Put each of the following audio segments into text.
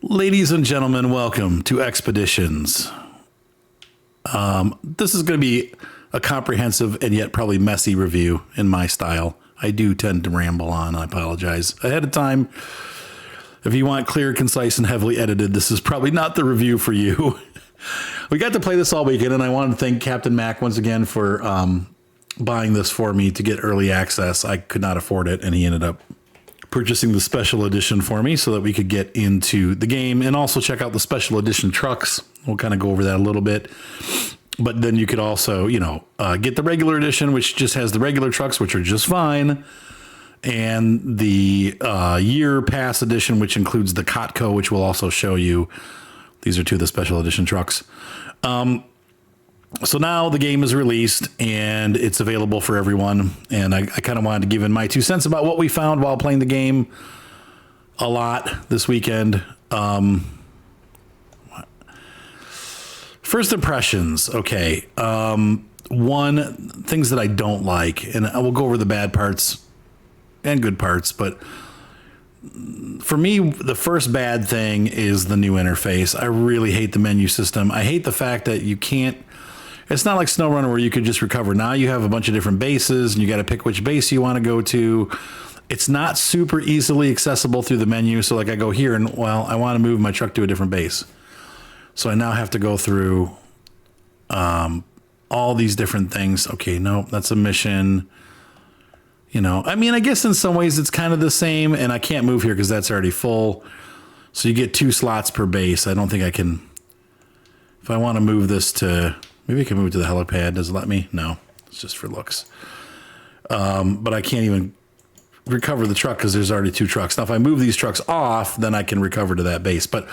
Ladies and gentlemen, welcome to Expeditions. This is going to be a comprehensive and yet probably messy review in my style. I do tend to ramble on. I apologize ahead of time. If you want clear, concise, and heavily edited, this is probably not the review for you. We got to play this all weekend, and I want to thank Captain Mac once again for buying this for me to get early access. I could not afford it, and he ended up purchasing the special edition for me so that we could get into the game and also check out the special edition trucks. We'll kind of go over that a little bit. But then you could also, get the regular edition, which just has the regular trucks, which are just fine. And the year pass edition, which includes the Cotco, which we'll also show you. These are two of the special edition trucks. So now the game is released and it's available for everyone. And I kind of wanted to give in my 2 cents about what we found while playing the game a lot this weekend. First impressions. Okay. Things that I don't like, and I will go over the bad parts and good parts, but for me, the first bad thing is the new interface. I really hate the menu system. I hate the fact that you can't, it's not like Snowrunner where you could just recover. Now you have a bunch of different bases and you got to pick which base you want to go to. It's not super easily accessible through the menu. So like I go here and, well, I want to move my truck to a different base. So I now have to go through all these different things. Okay, no, that's a mission. I guess in some ways it's kind of the same, and I can't move here because that's already full. So you get 2 slots per base. I don't think I can, if I want to move this to, maybe I can move to the helipad. Does it let me? No, it's just for looks. But I can't even recover the truck because there's already 2 trucks. Now, if I move these trucks off, then I can recover to that base. But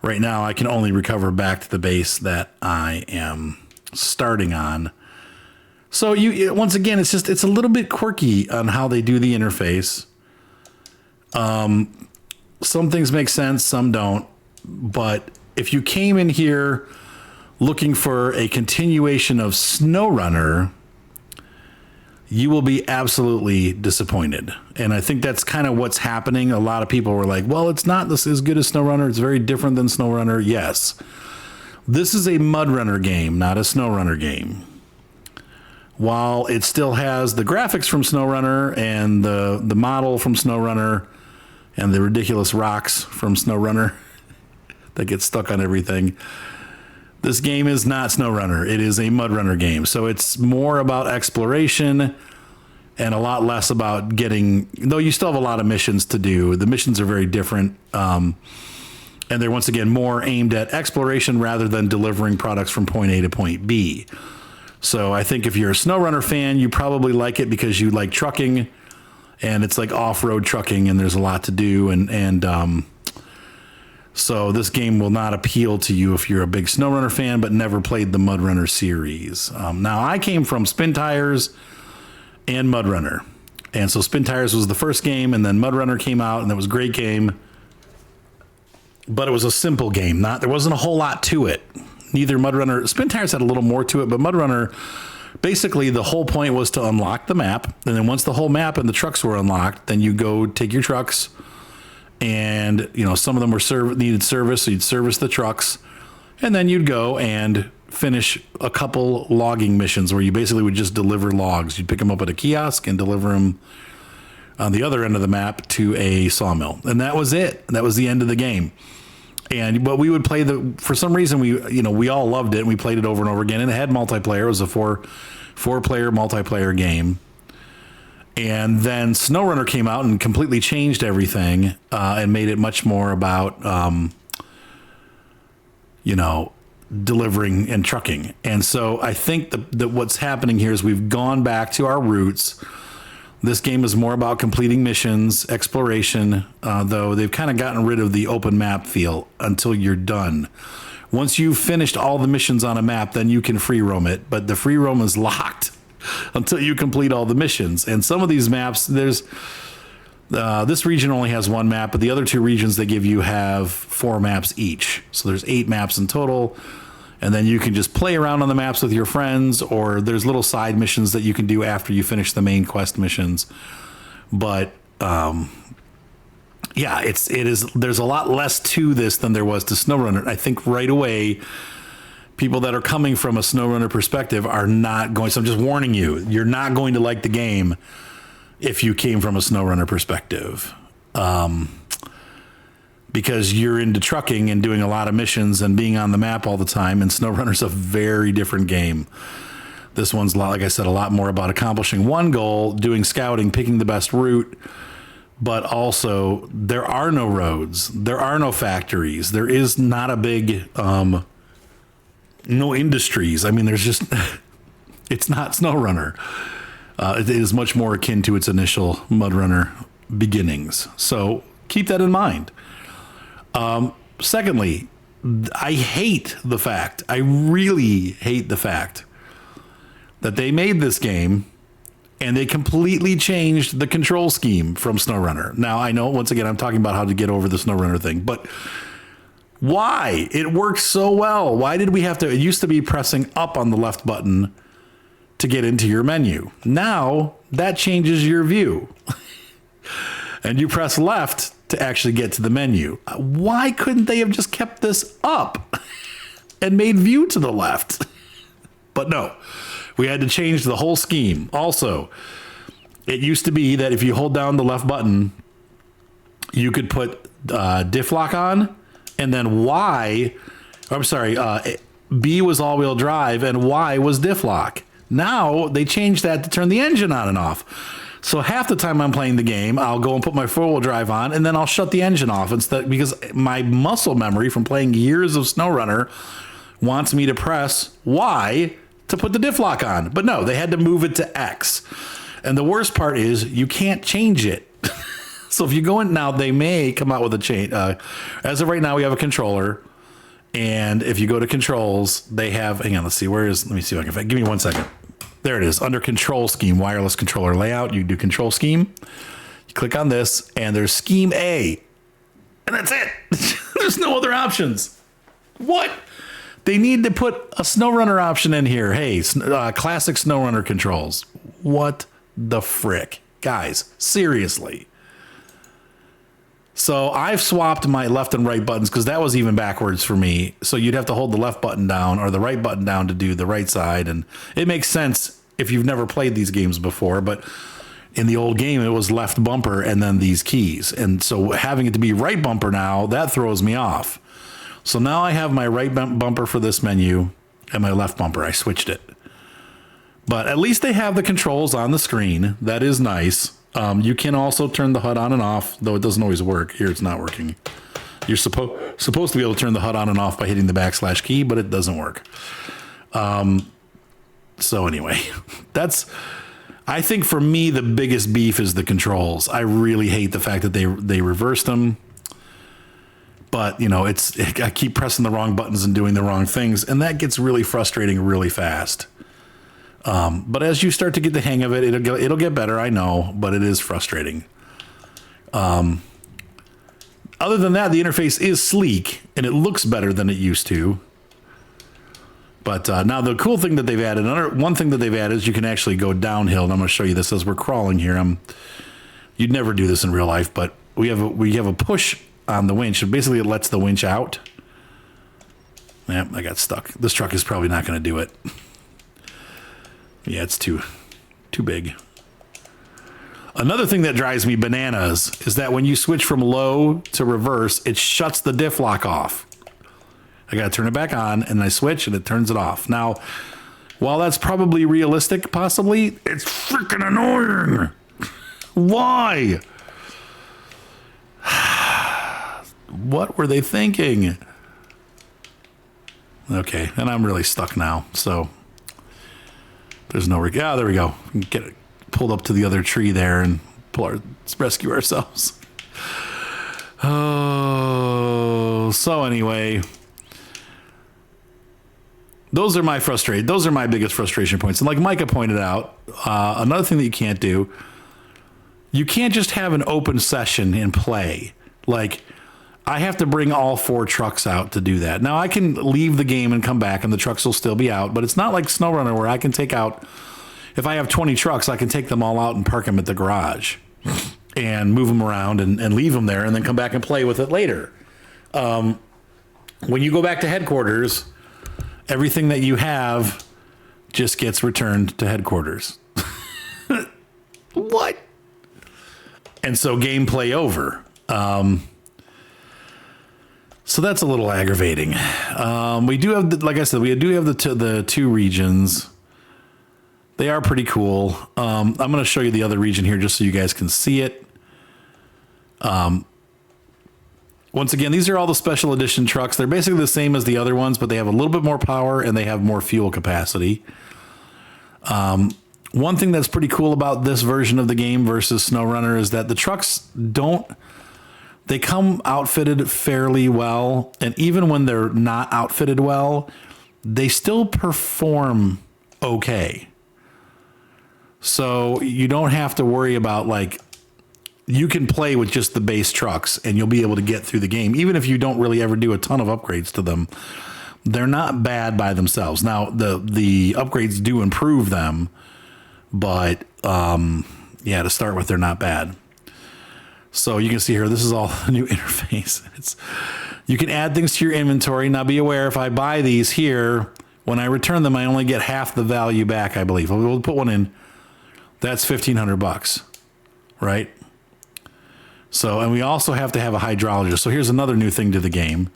right now I can only recover back to the base that I am starting on. So once again, it's a little bit quirky on how they do the interface. Some things make sense, some don't. But if you came in here looking for a continuation of Snowrunner, you will be absolutely disappointed. And I think that's kind of what's happening. A lot of people were like, well, it's not this as good as Snowrunner. It's very different than Snowrunner. Yes. This is a Mudrunner game, not a Snowrunner game. While it still has the graphics from Snowrunner and the model from Snowrunner and the ridiculous rocks from Snowrunner that get stuck on everything, this game is not Snowrunner. It is a Mudrunner game. So it's more about exploration and a lot less about getting, though you still have a lot of missions to do. The missions are very different. And they're once again more aimed at exploration rather than delivering products from point A to point B. So I think if you're a Snowrunner fan, you probably like it because you like trucking and it's like off-road trucking and there's a lot to do. So this game will not appeal to you if you're a big Snowrunner fan but never played the Mudrunner series. Now, I came from Spin Tires and Mudrunner. And so Spin Tires was the first game, and then Mudrunner came out, and that was a great game. But it was a simple game. There wasn't a whole lot to it. Neither Mudrunner, Spin Tires had a little more to it, but Mudrunner, basically the whole point was to unlock the map. And then once the whole map and the trucks were unlocked, then you go take your trucks. And, some of them needed service, so you'd service the trucks. And then you'd go and finish a couple logging missions where you basically would just deliver logs. You'd pick them up at a kiosk and deliver them on the other end of the map to a sawmill. And that was it. That was the end of the game. But we would play for some reason, we all loved it. And we played it over and over again. And it had multiplayer. It was a four-player multiplayer game. And then Snowrunner came out and completely changed everything and made it much more about, delivering and trucking. And so I think that what's happening here is we've gone back to our roots. This game is more about completing missions, exploration, though they've kind of gotten rid of the open map feel until you're done. Once you've finished all the missions on a map, then you can free roam it. But the free roam is locked until you complete all the missions. And some of these maps, this region only has 1 map, but the other 2 regions they give you have 4 maps each. So there's 8 maps in total. And then you can just play around on the maps with your friends, or there's little side missions that you can do after you finish the main quest missions. But yeah, it is. There's a lot less to this than there was to SnowRunner. I think right away, people that are coming from a SnowRunner perspective are not going. So I'm just warning you, you're not going to like the game if you came from a SnowRunner perspective, because you're into trucking and doing a lot of missions and being on the map all the time. And SnowRunner's a very different game. This one's a lot, like I said, a lot more about accomplishing one goal, doing scouting, picking the best route. But also, there are no roads. There are no factories. There is not a big, no industries. I mean, there's just, it's not SnowRunner. It is much more akin to its initial Mudrunner beginnings. So keep that in mind. Secondly, I really hate the fact that they made this game and they completely changed the control scheme from SnowRunner. Now, I know, once again, I'm talking about how to get over the SnowRunner thing, but why? It works so well. Why did we have to? It used to be pressing up on the left button to get into your menu. Now, that changes your view. And you press left to actually get to the menu. Why couldn't they have just kept this up and made view to the left? But no. We had to change the whole scheme. Also, it used to be that if you hold down the left button, you could put diff lock on, and then B was all-wheel drive, and Y was diff lock. Now, they changed that to turn the engine on and off. So half the time I'm playing the game, I'll go and put my four-wheel drive on, and then I'll shut the engine off instead, because my muscle memory from playing years of SnowRunner wants me to press Y to put the diff lock on. But no, they had to move it to X. And the worst part is you can't change it. So if you go in now, they may come out with a change. As of right now, we have a controller. And if you go to controls, they have, hang on, let me see if I can, give me 1 second. There it is, under control scheme, wireless controller layout. You do control scheme. You click on this and there's scheme A. And that's it. There's no other options. What? They need to put a SnowRunner option in here. Hey, classic SnowRunner controls. What the frick? Guys, seriously. So I've swapped my left and right buttons because that was even backwards for me. So you'd have to hold the left button down or the right button down to do the right side. And it makes sense if you've never played these games before. But in the old game, it was left bumper and then these keys. And so having it to be right bumper now, that throws me off. So now I have my right bumper for this menu and my left bumper. I switched it. But at least they have the controls on the screen. That is nice. You can also turn the HUD on and off, though it doesn't always work. Here it's not working. You're supposed to be able to turn the HUD on and off by hitting the backslash key, but it doesn't work. So anyway, I think for me, the biggest beef is the controls. I really hate the fact that they reversed them. But, you know, I keep pressing the wrong buttons and doing the wrong things, and that gets really frustrating really fast. But as you start to get the hang of it, it'll get better, I know, but it is frustrating. Other than that, the interface is sleek, and it looks better than it used to. But now the cool thing that they've added, one thing that they've added is you can actually go downhill, and I'm going to show you this as we're crawling here. You'd never do this in real life, but we have a push on the winch. Basically, it lets the winch out. Yeah, I got stuck. This truck is probably not going to do it. Yeah, it's too big. Another thing that drives me bananas is that when you switch from low to reverse, it shuts the diff lock off. I got to turn it back on, and I switch, and it turns it off. Now, while that's probably realistic, possibly, it's freaking annoying. Why? What were they thinking? Okay, and I'm really stuck now, so there's no... there we go. We can get it pulled up to the other tree there and let's rescue ourselves. Oh, so anyway, those are my biggest frustration points. And like Micah pointed out, another thing that you can't do, you can't just have an open session and play. Like, I have to bring all 4 trucks out to do that. Now, I can leave the game and come back and the trucks will still be out, but it's not like SnowRunner where I can take out, if I have 20 trucks, I can take them all out and park them at the garage. and move them around and leave them there and then come back and play with it later. When you go back to headquarters, everything that you have just gets returned to headquarters. What? And so gameplay over. So that's a little aggravating. We do have, like I said, we do have the two regions. They are pretty cool. I'm going to show you the other region here just so you guys can see it. Once again, these are all the special edition trucks. They're basically the same as the other ones, but they have a little bit more power and they have more fuel capacity. One thing that's pretty cool about this version of the game versus Snowrunner is that the trucks they come outfitted fairly well. And even when they're not outfitted well, they still perform okay. So you don't have to worry about, like, you can play with just the base trucks and you'll be able to get through the game. Even if you don't really ever do a ton of upgrades to them, they're not bad by themselves. Now, the upgrades do improve them, but yeah, to start with, they're not bad. So you can see here, this is all a new interface. You can add things to your inventory. Now be aware, if I buy these here, when I return them, I only get half the value back, I believe. We'll put one in. That's $1,500, right? So, and we also have to have a hydrologist. So here's another new thing to the game.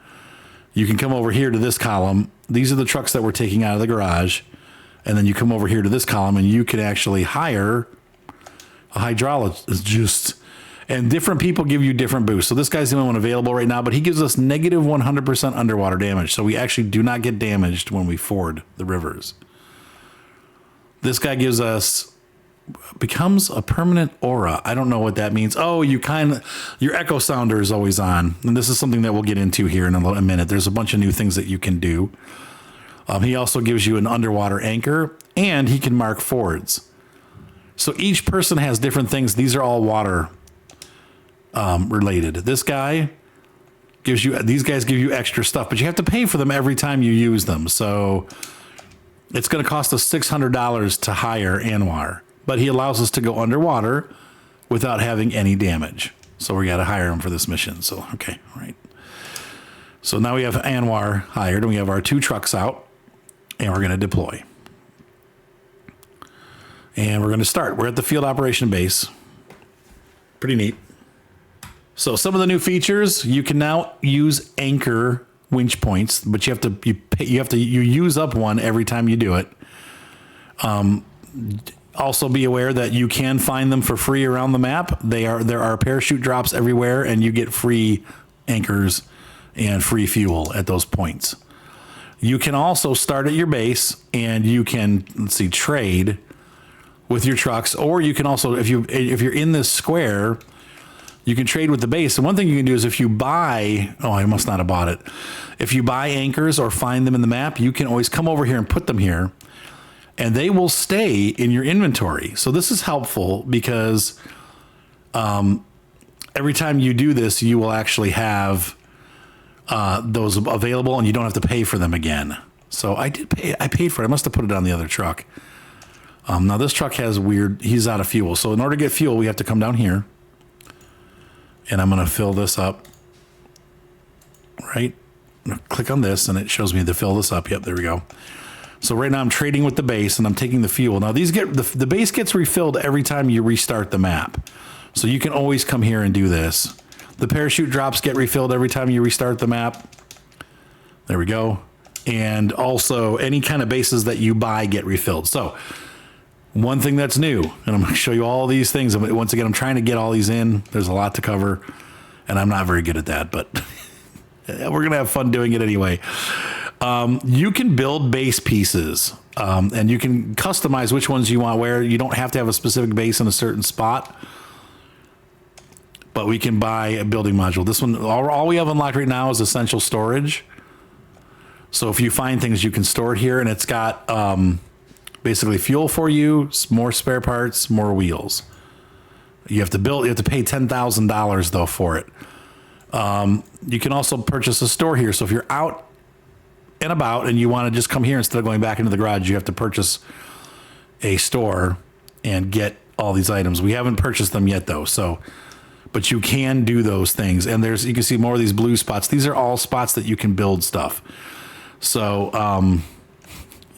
You can come over here to this column. These are the trucks that we're taking out of the garage. And then you come over here to this column and you can actually hire a hydrologist. And different people give you different boosts. So this guy's the only one available right now, but he gives us negative 100% underwater damage. So we actually do not get damaged when we ford the rivers. This guy gives us, becomes a permanent aura. I don't know what that means. Oh, your echo sounder is always on. And this is something that we'll get into here in a minute. There's a bunch of new things that you can do. He also gives you an underwater anchor and he can mark fords. So each person has different things. These are all water related. This guy these guys give you extra stuff, but you have to pay for them every time you use them. So it's going to cost us $600 to hire Anwar, but he allows us to go underwater without having any damage. So we got to hire him for this mission. So, okay. All right. So now we have Anwar hired and we have our 2 trucks out and we're going to deploy. And we're going to start. We're at the field operation base. Pretty neat. So some of the new features, you can now use anchor winch points, but you use up one every time you do it. Also be aware that you can find them for free around the map. There are parachute drops everywhere and you get free anchors and free fuel at those points. You can also start at your base and you can, trade with your trucks, or you can also, if you're in this square, you can trade with the base. And one thing you can do is if you buy, I must not have bought it. If you buy anchors or find them in the map, you can always come over here and put them here and they will stay in your inventory. So this is helpful because every time you do this, you will actually have those available and you don't have to pay for them again. So I paid for it. I must have put it on the other truck. Now this truck he's out of fuel. So in order to get fuel, we have to come down here. And I'm going to fill this up, right? I'm going to click on this and it shows me to fill this up. Yep, there we go. So right now I'm trading with the base and I'm taking the fuel. Now the base gets refilled every time you restart the map. So you can always come here and do this. The parachute drops get refilled every time you restart the map. There we go. And also any kind of bases that you buy get refilled. So one thing that's new, and I'm going to show you all these things. Once again, I'm trying to get all these in. There's a lot to cover, and I'm not very good at that, but we're going to have fun doing it anyway. You can build base pieces, and you can customize which ones you want where. You don't have to have a specific base in a certain spot, but we can buy a building module. This one, all we have unlocked right now is essential storage. So if you find things, you can store it here, and it's got basically fuel for you, more spare parts, more wheels. You have to pay $10,000 though for it. You can also purchase a store here. So if you're out and about and you want to just come here instead of going back into the garage, you have to purchase a store and get all these items. We haven't purchased them yet though. So but you can do those things. And you can see more of these blue spots. These are all spots that you can build stuff. So,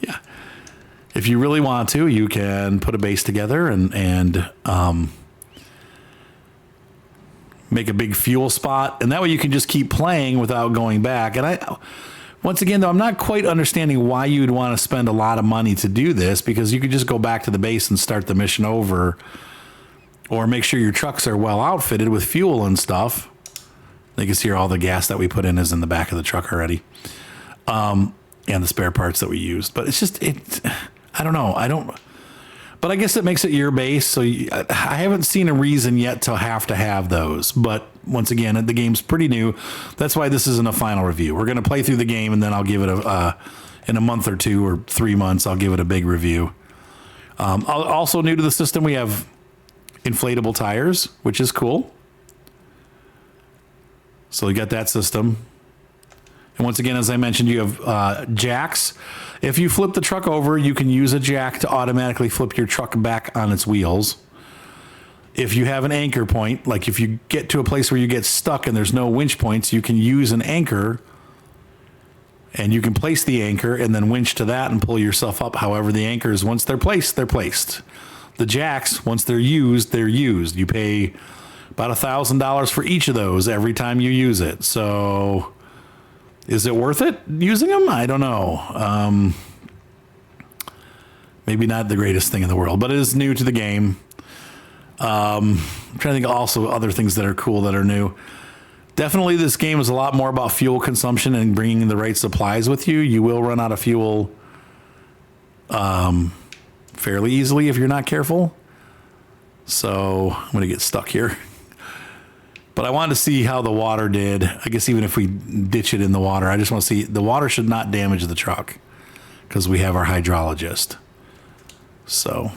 yeah, if you really want to, you can put a base together and make a big fuel spot. And that way you can just keep playing without going back. And once again, though, I'm not quite understanding why you'd want to spend a lot of money to do this, because you could just go back to the base and start the mission over, or make sure your trucks are well outfitted with fuel and stuff. You can see here all the gas that we put in is in the back of the truck already, and the spare parts that we used. But it's just, I don't know. But I guess it makes it your base, so I haven't seen a reason yet to have those. But once again, the game's pretty new. That's why this isn't a final review. We're going to play through the game, and then I'll give it in a month or 2 or 3 months, I'll give it a big review. Also new to the system, we have inflatable tires, which is cool. So we got that system. And once again, as I mentioned, you have jacks. If you flip the truck over, you can use a jack to automatically flip your truck back on its wheels. If you have an anchor point, like if you get to a place where you get stuck and there's no winch points, you can use an anchor, and you can place the anchor and then winch to that and pull yourself up. However, the anchors, once they're placed, they're placed. The jacks, once they're used, they're used. You pay about $1,000 for each of those every time you use it. So is it worth it using them? I don't know. Maybe not the greatest thing in the world, but it is new to the game. I'm trying to think also other things that are cool that are new. Definitely this game is a lot more about fuel consumption and bringing the right supplies with you. You will run out of fuel fairly easily if you're not careful. So I'm going to get stuck here. But I wanted to see how the water did. I guess even if we ditch it in the water, I just want to see. The water should not damage the truck because we have our hydrologist. So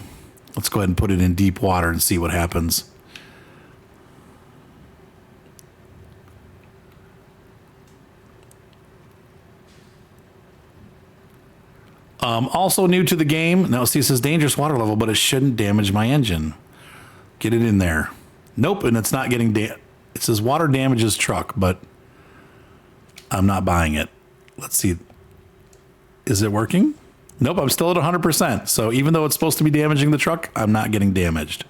let's go ahead and put it in deep water and see what happens. Also new to the game. Now, see, it says dangerous water level, but it shouldn't damage my engine. Get it in there. Nope, and it's not getting it says water damages truck, but I'm not buying it. Let's see. Is it working? Nope, I'm still at 100%. So even though it's supposed to be damaging the truck, I'm not getting damaged.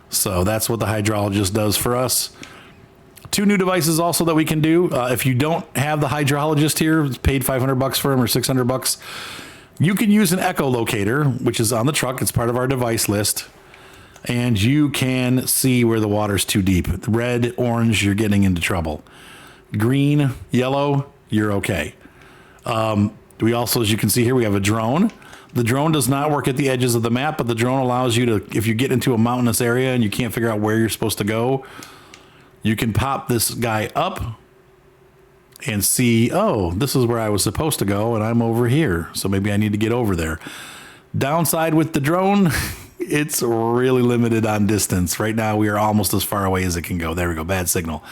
So that's what the hydrologist does for us. 2 new devices also that we can do. If you don't have the hydrologist here, paid $500 for him or $600, you can use an echolocator, which is on the truck. It's part of our device list. And you can see where the water's too deep. Red, orange, you're getting into trouble. Green, yellow, you're okay. We also, as you can see here, we have a drone. The drone does not work at the edges of the map, but the drone allows you to, if you get into a mountainous area and you can't figure out where you're supposed to go, you can pop this guy up and see, oh, this is where I was supposed to go and I'm over here. So maybe I need to get over there. Downside with the drone, it's really limited on distance. Right now, we are almost as far away as it can go. There we go. Bad signal.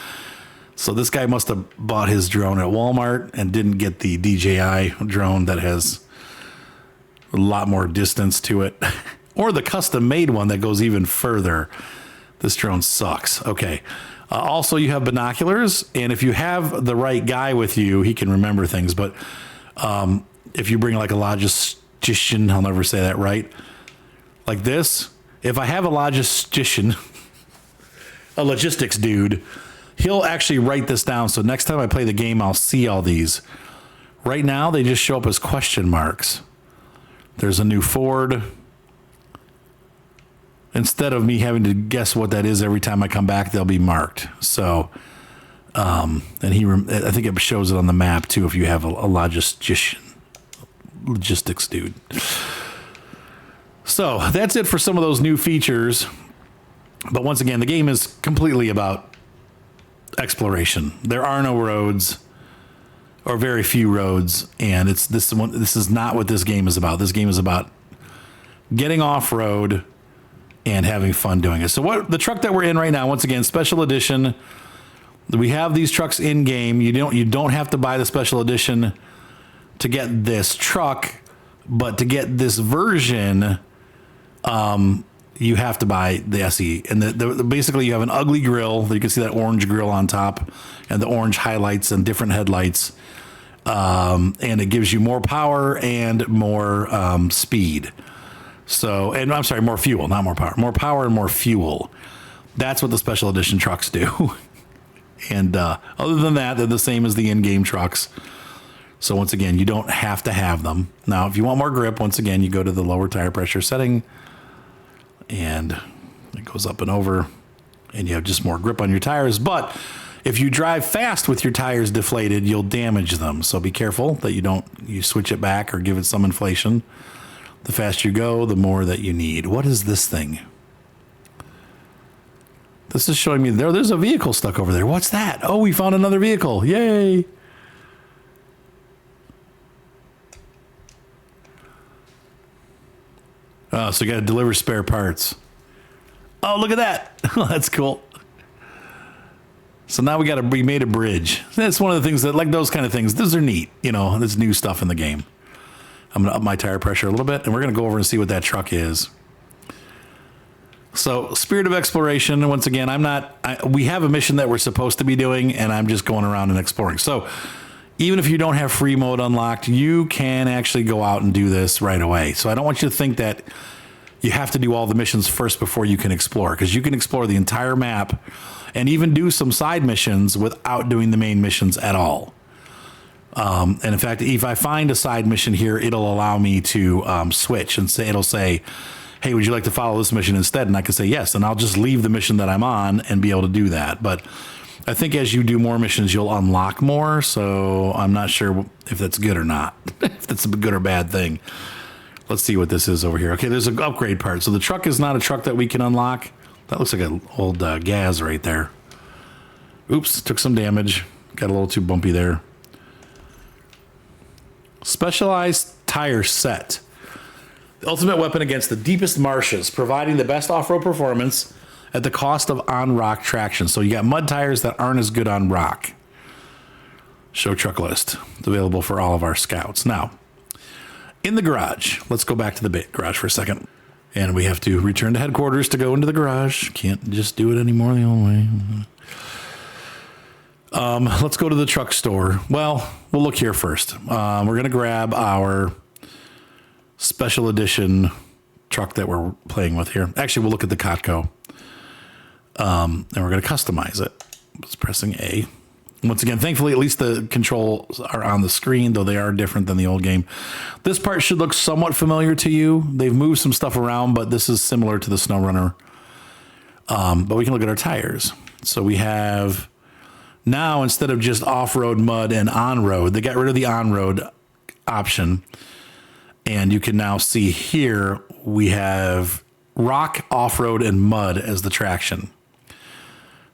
So this guy must have bought his drone at Walmart and didn't get the DJI drone that has a lot more distance to it. Or the custom made one that goes even further. This drone sucks. Okay. Also, you have binoculars. And if you have the right guy with you, he can remember things. But if you bring like a logistician, I'll never say that right. Like this, if I have a logistician, a logistics dude, he'll actually write this down. So next time I play the game, I'll see all these. Right now, they just show up as question marks. There's a new Ford. Instead of me having to guess what that is every time I come back, they'll be marked. So, and I think it shows it on the map too if you have a logistician, logistics dude. So that's it for some of those new features. But once again, the game is completely about exploration. There are no roads, or very few roads, and this is not what this game is about. This game is about getting off road and having fun doing it. So what the truck that we're in right now, once again, special edition. We have these trucks in game. You don't have to buy the special edition to get this truck, but to get this version, you have to buy the SE. And basically you have an ugly grill. You can see that orange grill on top and the orange highlights and different headlights. And it gives you more power and more speed. So, and I'm sorry, more fuel, not more power. More power and more fuel. That's what the special edition trucks do. And other than that, they're the same as the in-game trucks. So once again, you don't have to have them. Now, if you want more grip, once again, you go to the lower tire pressure setting. And it goes up and over. And you have just more grip on your tires. But if you drive fast with your tires deflated, you'll damage them. So be careful that you switch it back or give it some inflation. The faster you go, the more that you need. What is this thing? This is showing me there's a vehicle stuck over there. What's that? Oh, we found another vehicle. Yay. Oh, so you got to deliver spare parts. Oh, look at that. That's cool. So now we made a bridge. That's one of the things that, like those kind of things, those are neat. You know, there's new stuff in the game. I'm going to up my tire pressure a little bit, and we're going to go over and see what that truck is. So, Spirit of Exploration, once again, we have a mission that we're supposed to be doing, and I'm just going around and exploring. So, even if you don't have free mode unlocked, you can actually go out and do this right away. So, I don't want you to think that you have to do all the missions first before you can explore, because you can explore the entire map and even do some side missions without doing the main missions at all. And in fact, if I find a side mission here, it'll allow me to switch and it'll say, hey, would you like to follow this mission instead? And I can say yes, and I'll just leave the mission that I'm on and be able to do that. But I think as you do more missions, you'll unlock more. So I'm not sure if that's good or not, if that's a good or bad thing. Let's see what this is over here. Okay, there's an upgrade part. So the truck is not a truck that we can unlock. That looks like an old Gaz right there. Oops, took some damage. Got a little too bumpy there. Specialized tire set. The ultimate weapon against the deepest marshes, providing the best off-road performance at the cost of on-rock traction. So you got mud tires that aren't as good on rock. Show truck list. It's available for all of our scouts. Now, in the garage, let's go back to the garage for a second. And we have to return to headquarters to go into the garage. Can't just do it anymore the old way. Let's go to the truck store. Well, we'll look here first. We're going to grab our special edition truck that we're playing with here. Actually, we'll look at the Cotco. And we're going to customize it. Just pressing A. Once again, thankfully, at least the controls are on the screen, though they are different than the old game. This part should look somewhat familiar to you. They've moved some stuff around, but this is similar to the Snowrunner. But we can look at our tires. So we have... Now, instead of just off-road, mud, and on-road, they got rid of the on-road option. And you can now see here, we have rock, off-road, and mud as the traction.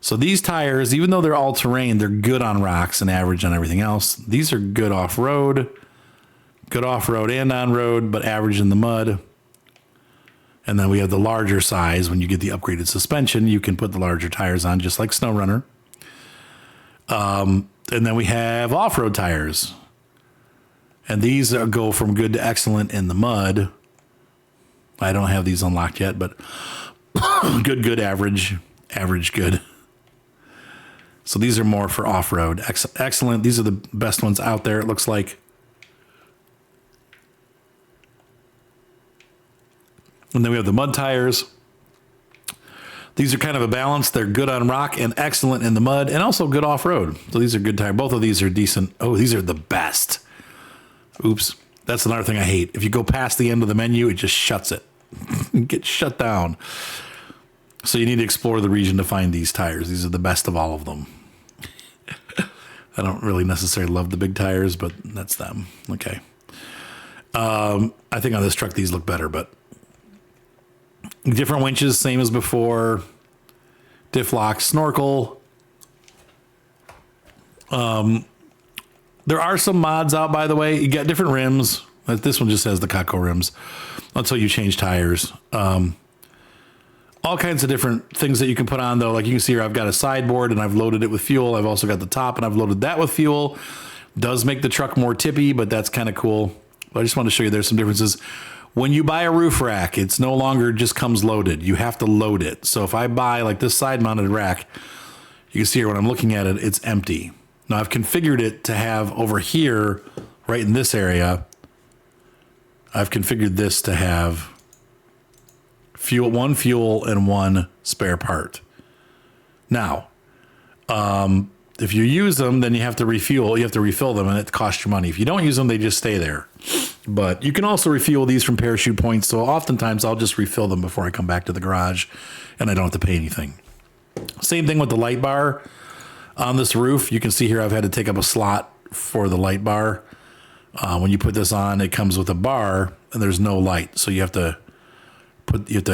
So these tires, even though they're all-terrain, they're good on rocks and average on everything else. These are good off-road and on-road, but average in the mud. And then we have the larger size. When you get the upgraded suspension, you can put the larger tires on, just like Snowrunner. And then we have off-road tires. And these go from good to excellent in the mud. I don't have these unlocked yet, but good, average, good. So these are more for off-road. Excellent. These are the best ones out there, it looks like. And then we have the mud tires. These are kind of a balance. They're good on rock and excellent in the mud and also good off-road. So these are good tires. Both of these are decent. Oh, these are the best. Oops. That's another thing I hate. If you go past the end of the menu, it just shuts it. It gets shut down. So you need to explore the region to find these tires. These are the best of all of them. I don't really necessarily love the big tires, but that's them. Okay. I think on this truck, these look better, but different winches, same as before. Diff lock, snorkel. There are some mods out, by the way. You got different rims. This one just has the Cotco rims until you change tires. All kinds of different things that you can put on, though. Like you can see here, I've got a sideboard and I've loaded it with fuel. I've also got the top and I've loaded that with fuel. Does make the truck more tippy, but that's kind of cool. But I just want to show you there's some differences. When you buy a roof rack, it's no longer just comes loaded. You have to load it. So if I buy like this side mounted rack, you can see here when I'm looking at it, it's empty. Now I've configured it to have over here, right in this area, I've configured this to have one fuel and one spare part. Now, if you use them, then you have to refuel. You have to refill them, and it costs you money. If you don't use them, they just stay there. But you can also refuel these from parachute points. So oftentimes I'll just refill them before I come back to the garage, and I don't have to pay anything. Same thing with the light bar on this roof. You can see here I've had to take up a slot for the light bar. When you put this on, it comes with a bar, and there's no light. So you have to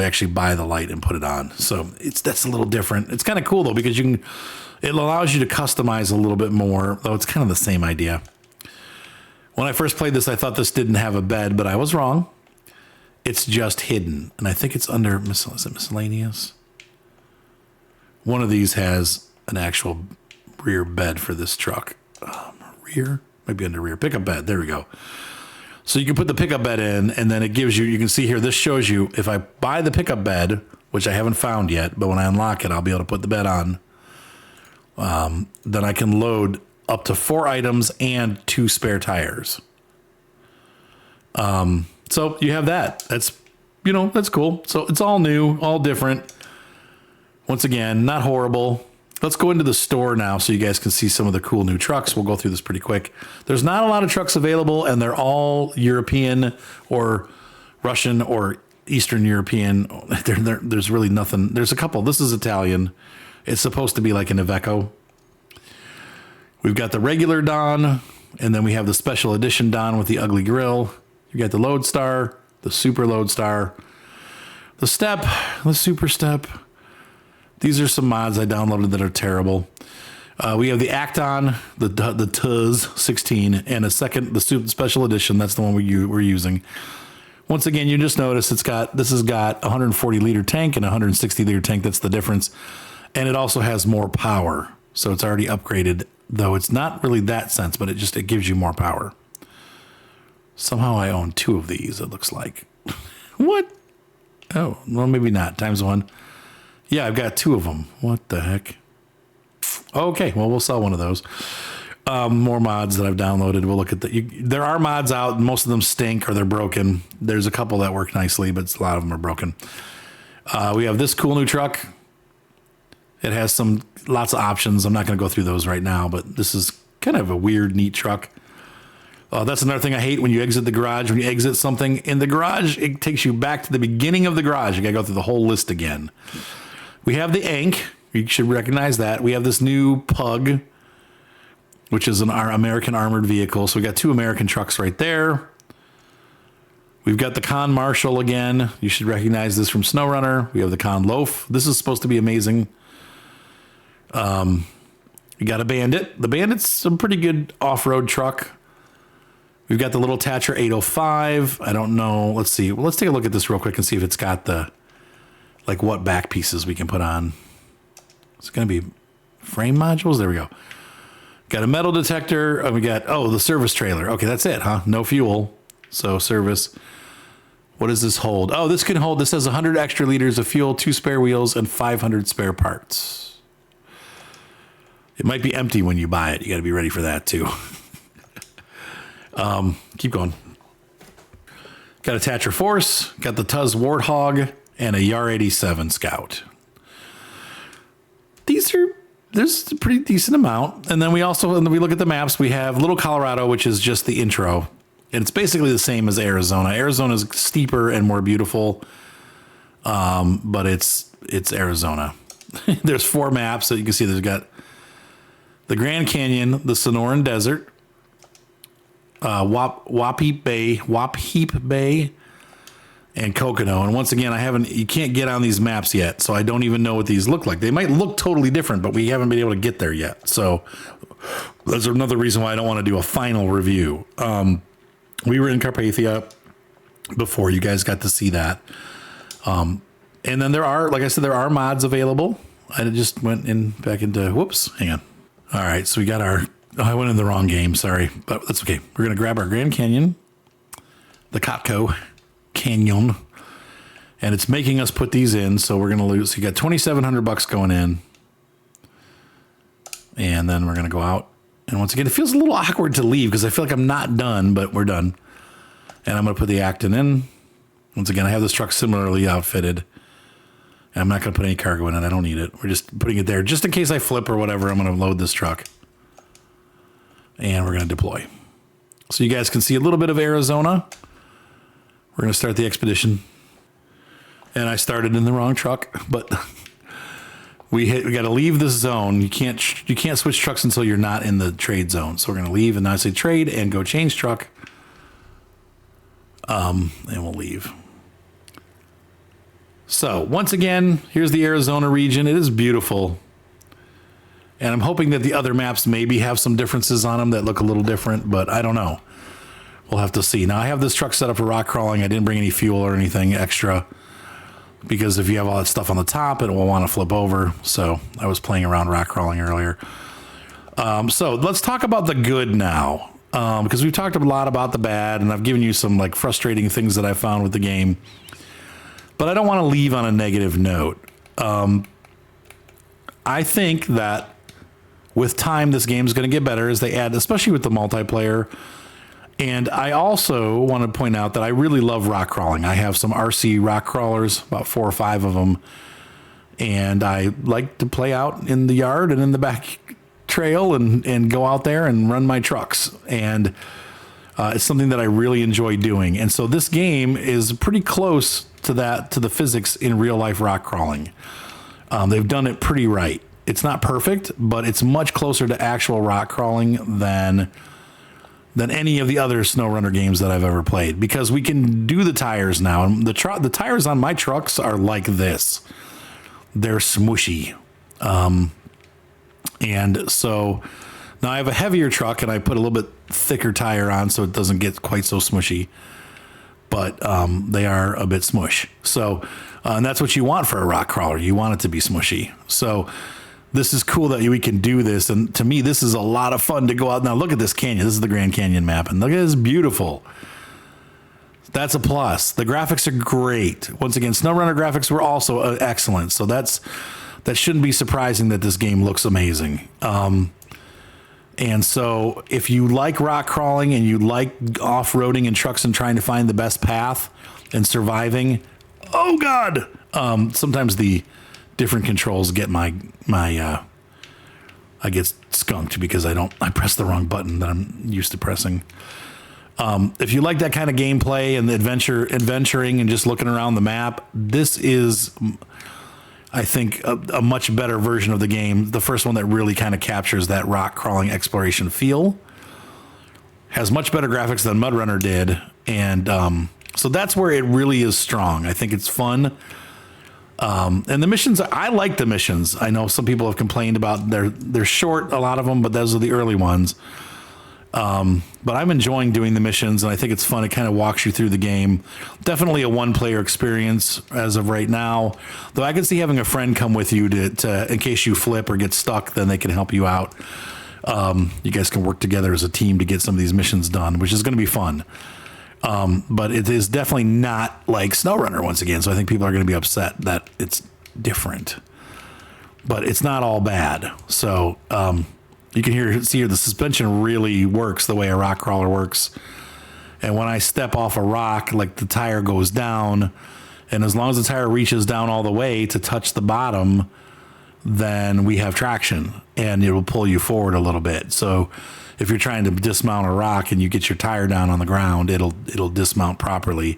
actually buy the light and put it on. So that's a little different. It's kind of cool though, because it allows you to customize a little bit more, though it's kind of the same idea. When I first played this, I thought this didn't have a bed, but I was wrong. It's just hidden. And I think it's under, is it miscellaneous? One of these has an actual rear bed for this truck. Rear? Might be under rear. Pickup bed. There we go. So you can put the pickup bed in, and then it gives you can see here, this shows you if I buy the pickup bed, which I haven't found yet, but when I unlock it, I'll be able to put the bed on. Then I can load up to 4 items and 2 spare tires. So you have that. That's cool. So it's all new, all different. Once again, not horrible. Let's go into the store now so you guys can see some of the cool new trucks. We'll go through this pretty quick. There's not a lot of trucks available, and they're all European or Russian or Eastern European. There's really nothing. There's a couple. This is Italian. It's supposed to be like an Iveco. We've got the regular Don, and then we have the special edition Don with the ugly grill. You got the Lodestar, the Super Lodestar, the Step, the Super Step. These are some mods I downloaded that are terrible. We have the Acton, the Tuz 16, and the Super Special Edition. That's the one we're using. Once again, you just notice this has got a 140 liter tank and a 160 liter tank. That's the difference. And it also has more power. So it's already upgraded, though it's not really that sense, but it gives you more power. Somehow I own 2 of these, it looks like. What? Oh, well, maybe not. Times 1. Yeah, I've got 2 of them. What the heck? Okay, well, we'll sell one of those. More mods that I've downloaded. We'll look at there are mods out. Most of them stink or they're broken. There's a couple that work nicely, but a lot of them are broken. We have this cool new truck. It has lots of options. I'm not going to go through those right now, but this is kind of a weird, neat truck. That's another thing I hate when you exit the garage. When you exit something in the garage, it takes you back to the beginning of the garage. You got to go through the whole list again. We have the Ank. You should recognize that. We have this new Pug, which is our American armored vehicle. So we got 2 American trucks right there. We've got the Con Marshall again. You should recognize this from Snowrunner. We have the Con Loaf. This is supposed to be amazing. We got a Bandit. The Bandit's a pretty good off-road truck. We've got the little Tatcher 805. I don't know. Let's see. Well, let's take a look at this real quick and see if it's got what back pieces we can put on. It's going to be frame modules. There we go. Got a metal detector. We got, the service trailer. Okay, that's it, huh? No fuel. So service. What does this hold? Oh, this has 100 extra liters of fuel, 2 spare wheels, and 500 spare parts. It might be empty when you buy it. You got to be ready for that too. Keep going. Got a Tatcher Force, got the Tuz Warthog, and a Yar 87 Scout. There's a pretty decent amount. And then we look at the maps. We have Little Colorado, which is just the intro. And it's basically the same as Arizona. Arizona is steeper and more beautiful. But it's Arizona. There's 4 maps that you can see. There's got the Grand Canyon, the Sonoran Desert, Wapheap Bay, and Coconut. And once again, you can't get on these maps yet, so I don't even know what these look like. They might look totally different, but we haven't been able to get there yet. So that's another reason why I don't want to do a final review. We were in Carpathia before. You guys got to see that. And then there are mods available. I just went back into, hang on. All right, so we got I went in the wrong game, sorry, but that's okay. We're going to grab our Grand Canyon, the Copco, canyon, and it's making us put these in. So we're going to lose. So you got $2,700 going in, and then we're going to go out. And once again, it feels a little awkward to leave because I feel like I'm not done, but we're done. And I'm going to put the Acton in. Once again, I have this truck similarly outfitted. And I'm not going to put any cargo in it. I don't need it. We're just putting it there just in case I flip or whatever. I'm going to load this truck. And we're going to deploy. So you guys can see a little bit of Arizona. We're going to start the expedition. And I started in the wrong truck, but we got to leave this zone. You can't switch trucks until you're not in the trade zone. So we're going to leave, and now I say trade and go change truck. And we'll leave. So once again, here's the Arizona region. It is beautiful. And I'm hoping that the other maps maybe have some differences on them that look a little different, but I don't know. We'll have to see. Now I have this truck set up for rock crawling. I didn't bring any fuel or anything extra because if you have all that stuff on the top, it will want to flip over. So I was playing around rock crawling earlier. So let's talk about the good now. Because we've talked a lot about the bad, and I've given you some like frustrating things that I found with the game. But I don't want to leave on a negative note. I think that with time, this game is going to get better as they add, especially with the multiplayer. And I also want to point out that I really love rock crawling. I have some RC rock crawlers, about 4 or 5 of them. And I like to play out in the yard and in the back trail and go out there and run my trucks. And it's something that I really enjoy doing. And so this game is pretty close to that, to the physics in real life rock crawling. They've done it pretty right. It's not perfect, but it's much closer to actual rock crawling than any of the other SnowRunner games that I've ever played, because we can do the tires now. And the tires on my trucks are like this. They're smushy. And so now I have a heavier truck and I put a little bit thicker tire on so it doesn't get quite so smushy, but they are a bit smush. So, and that's what you want for a rock crawler. You want it to be smushy. So this is cool that we can do this. And to me, this is a lot of fun to go out. Now look at this canyon. This is the Grand Canyon map, and look at this, beautiful. That's a plus. The graphics are great. Once again, SnowRunner graphics were also excellent. So that shouldn't be surprising that this game looks amazing. And so if you like rock crawling and you like off-roading in trucks and trying to find the best path and surviving, oh God, sometimes the different controls get I get skunked because I press the wrong button that I'm used to pressing. If you like that kind of gameplay and the adventuring and just looking around the map, this is, I think, a much better version of the game. The first one that really kind of captures that rock crawling exploration feel. Has much better graphics than Mudrunner did. And so that's where it really is strong. I think it's fun. And the missions, I like the missions. I know some people have complained about they're short, a lot of them, but those are the early ones. But I'm enjoying doing the missions, and I think it's fun. It kind of walks you through the game. Definitely a one-player experience as of right now. Though I can see having a friend come with you to in case you flip or get stuck, then they can help you out. You guys can work together as a team to get some of these missions done, which is going to be fun. But it is definitely not like SnowRunner once again. So I think people are going to be upset that it's different, but it's not all bad. So, you can see here the suspension really works the way a rock crawler works. And when I step off a rock, like the tire goes down, and as long as the tire reaches down all the way to touch the bottom, then we have traction and it will pull you forward a little bit. So if you're trying to dismount a rock and you get your tire down on the ground, it'll dismount properly.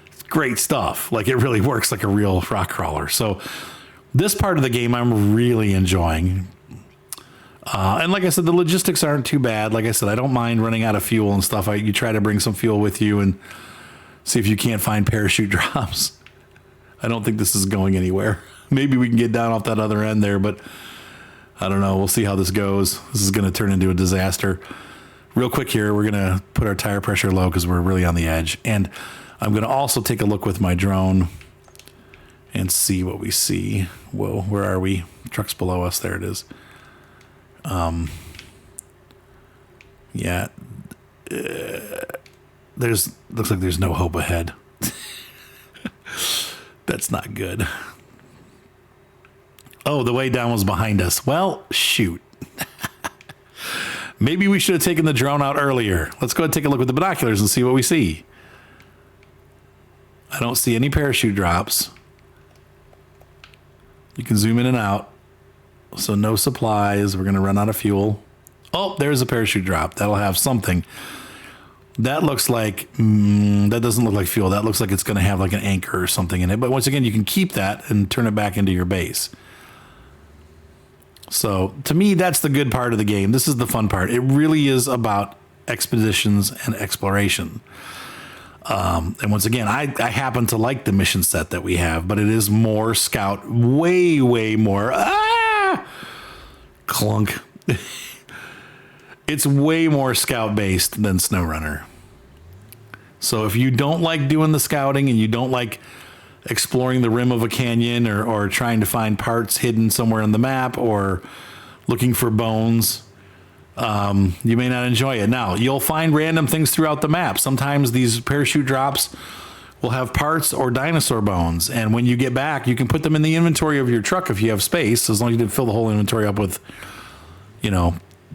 It's great stuff. Like, it really works like a real rock crawler. So this part of the game I'm really enjoying. And like I said, the logistics aren't too bad. Like I said, I don't mind running out of fuel and stuff. You try to bring some fuel with you and see if you can't find parachute drops. I don't think this is going anywhere. Maybe we can get down off that other end there, but I don't know. We'll see how this goes. This is going to turn into a disaster. Real quick here, we're going to put our tire pressure low because we're really on the edge. And I'm going to also take a look with my drone and see what we see. Whoa, where are we? Truck's below us. There it is. Yeah, looks like there's no hope ahead. That's not good. Oh, the way down was behind us. Well, shoot. Maybe we should have taken the drone out earlier. Let's go ahead and take a look with the binoculars and see what we see. I don't see any parachute drops. You can zoom in and out. So no supplies. We're going to run out of fuel. Oh, there's a parachute drop. That'll have something. That looks like, that doesn't look like fuel. That looks like it's going to have like an anchor or something in it. But once again, you can keep that and turn it back into your base. So to me, that's the good part of the game. This is the fun part. It really is about expeditions and exploration. And once again, I happen to like the mission set that we have, but it is more scout, way more. Clunk. It's way more scout based than Snowrunner. So if you don't like doing the scouting and you don't like exploring the rim of a canyon or trying to find parts hidden somewhere on the map or looking for bones, you may not enjoy it. Now, you'll find random things throughout the map. Sometimes these parachute drops will have parts or dinosaur bones. And when you get back, you can put them in the inventory of your truck if you have space, as long as you didn't fill the whole inventory up with,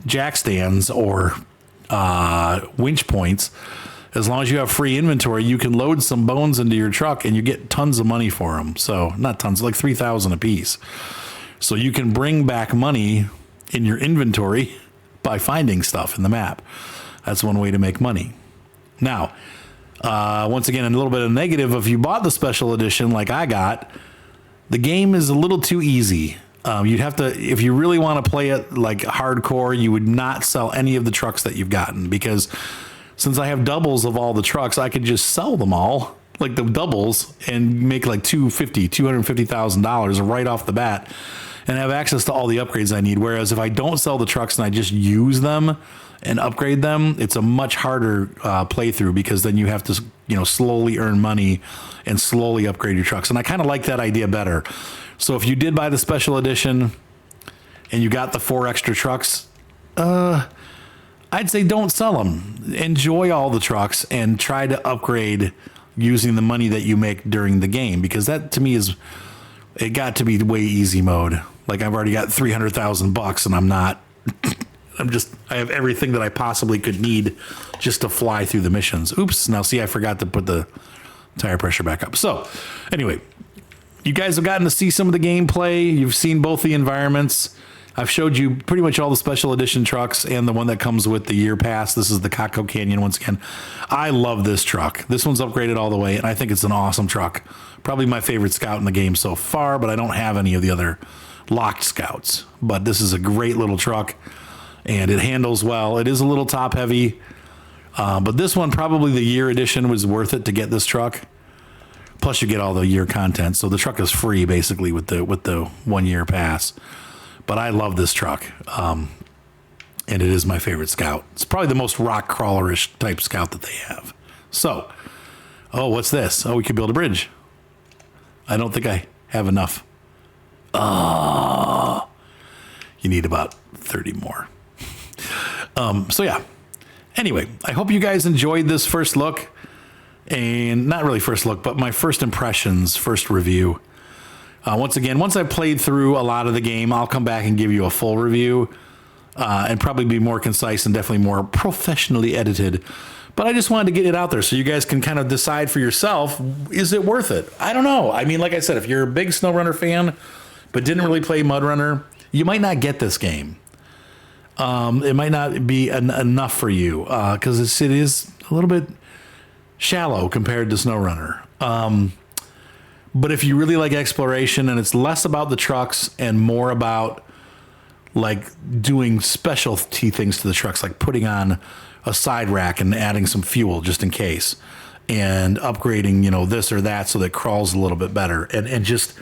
jack stands or winch points. As long as you have free inventory, you can load some bones into your truck and you get tons of money for them. So not tons, like 3,000 a piece. So you can bring back money in your inventory by finding stuff in the map. That's one way to make money. Now, once again, a little bit of negative. If you bought the special edition like I got, the game is a little too easy. You'd have to, if you really want to play it like hardcore, you would not sell any of the trucks that you've gotten, because since I have doubles of all the trucks, I could just sell them all, like the doubles, and make like $250,000 right off the bat and have access to all the upgrades I need. Whereas if I don't sell the trucks and I just use them and upgrade them, it's a much harder playthrough, because then you have to, slowly earn money and slowly upgrade your trucks. And I kind of like that idea better. So if you did buy the special edition and you got the 4 extra trucks, I'd say don't sell them. Enjoy all the trucks and try to upgrade using the money that you make during the game, because that to me it got to be way easy mode. Like I've already got $300,000 and I'm not, I have everything that I possibly could need just to fly through the missions. Oops. Now see, I forgot to put the tire pressure back up. So anyway, you guys have gotten to see some of the gameplay. You've seen both the environments. I've showed you pretty much all the special edition trucks and the one that comes with the year pass. This is the Cotco Canyon once again. I love this truck. This one's upgraded all the way, and I think it's an awesome truck. Probably my favorite scout in the game so far, but I don't have any of the other locked scouts. But this is a great little truck, and it handles well. It is a little top heavy, but this one, probably the year edition, was worth it to get this truck. Plus you get all the year content. So the truck is free basically with the 1 year pass. But I love this truck. And it is my favorite scout. It's probably the most rock crawlerish type scout that they have. So, what's this? Oh, we could build a bridge. I don't think I have enough. You need about 30 more. So yeah. Anyway, I hope you guys enjoyed this first look. And not really first look, but my first impressions, first review. Once again, once I've played through a lot of the game, I'll come back and give you a full review and probably be more concise and definitely more professionally edited. But I just wanted to get it out there so you guys can kind of decide for yourself, is it worth it? I don't know. I mean, like I said, if you're a big Snowrunner fan but didn't really play Mudrunner, you might not get this game. It might not be enough for you because it is a little bit shallow compared to Snowrunner. But if you really like exploration and it's less about the trucks and more about like doing specialty things to the trucks, like putting on a side rack and adding some fuel just in case, and upgrading, this or that so that it crawls a little bit better, and just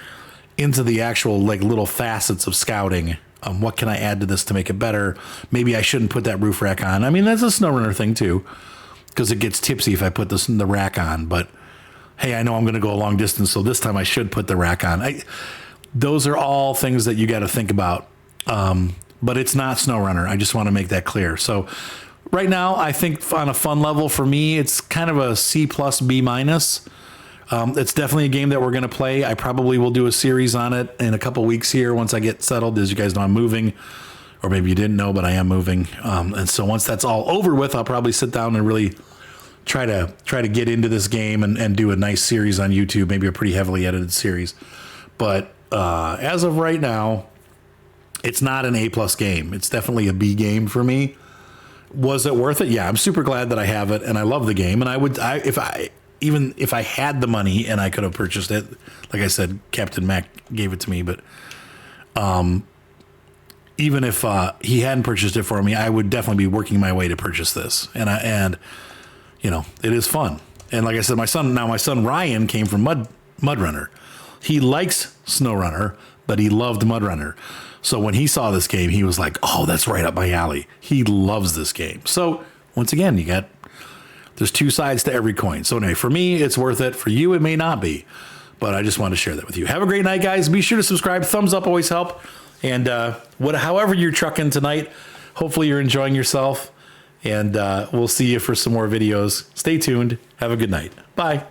into the actual like little facets of scouting. What can I add to this to make it better? Maybe I shouldn't put that roof rack on. I mean, that's a Snowrunner thing too, because it gets tipsy if I put the rack on, but hey, I know I'm going to go a long distance, so this time I should put the rack on. Those are all things that you got to think about. But it's not Snowrunner. I just want to make that clear. So right now, I think on a fun level for me, it's kind of a C plus B minus. It's definitely a game that we're going to play. I probably will do a series on it in a couple weeks here once I get settled. As you guys know, I'm moving, or maybe you didn't know, but I am moving. And so once that's all over with, I'll probably sit down and really try to get into this game and do a nice series on YouTube, maybe a pretty heavily edited series. But as of right now, it's not an A+ game. It's definitely a B game for me. Was it worth it? Yeah, I'm super glad that I have it, and I love the game. And if I had the money and I could have purchased it, like I said, Captain Mac gave it to me, but even if he hadn't purchased it for me, I would definitely be working my way to purchase this. And you know, it is fun. And like I said, my son Ryan came from Mudrunner. He likes Snowrunner, but he loved Mudrunner. So when he saw this game, he was like, "Oh, that's right up my alley." He loves this game. So once again, there's two sides to every coin. So anyway, for me, it's worth it. For you, it may not be. But I just wanted to share that with you. Have a great night, guys. Be sure to subscribe. Thumbs up always help. And however you're trucking tonight, hopefully you're enjoying yourself. And we'll see you for some more videos. Stay tuned. Have a good night. Bye.